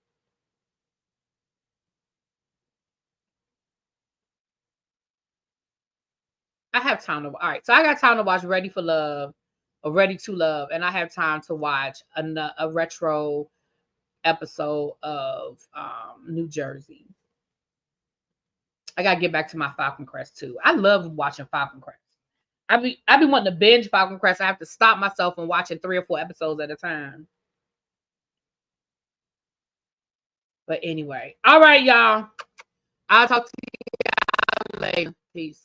I have time to. All right, so I got time to watch Ready for Love or Ready to Love, and I have time to watch a retro episode of New Jersey. I gotta get back to my Falcon Crest too. I love watching Falcon Crest. I be wanting to binge Falcon Crest. I have to stop myself from watching 3 or 4 episodes at a time. But anyway, all right, y'all. I'll talk to you later. Peace.